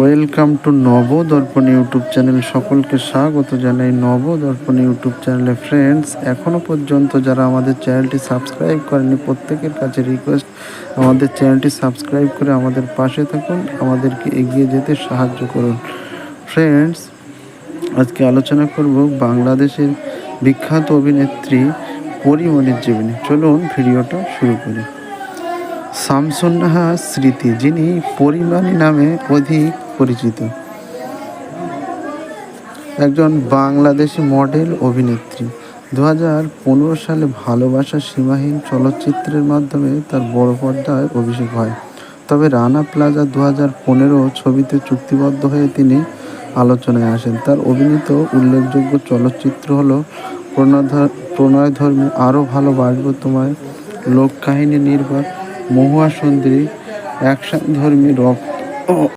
Welcome to Nabadarpan YouTube channel. সকলকে স্বাগত জানাই নবদর্পণ ইউটিউব চ্যানেলে। ফ্রেন্ডস, এখনও পর্যন্ত যারা আমাদের চ্যানেলটি সাবস্ক্রাইব করেনি, প্রত্যেকের কাছে রিকোয়েস্ট, আমাদের চ্যানেলটি সাবস্ক্রাইব করে আমাদের পাশে থাকুন, আমাদেরকে এগিয়ে যেতে সাহায্য করুন। ফ্রেন্ডস, আজকে আলোচনা করব বাংলাদেশের বিখ্যাত অভিনেত্রী পরীমনির জীবনী। চলুন ভিডিওটা শুরু করি। শামসুন্নাহার স্মৃতি, যিনি পরীমনি নামে অধিক পরিচিত, একজন বাংলাদেশি মডেল অভিনেত্রী। 2015 সালে ভালোবাসা সীমাহীন চলচ্চিত্রের মাধ্যমে তার বড় পর্দায় অভিষেক হয়। তবে রানা প্লাজা 2015 ছবিতে চুক্তিবদ্ধ হয়ে তিনি আলোচনায় আসেন। তার অভিনীত উল্লেখযোগ্য চলচ্চিত্র হল প্রণয়ধর্মী আরও ভালোবাসবো তোমায়, লোককাহিনী নির্ভর, মহুয়া সুন্দরী, অ্যাকশনধর্মী রক্ত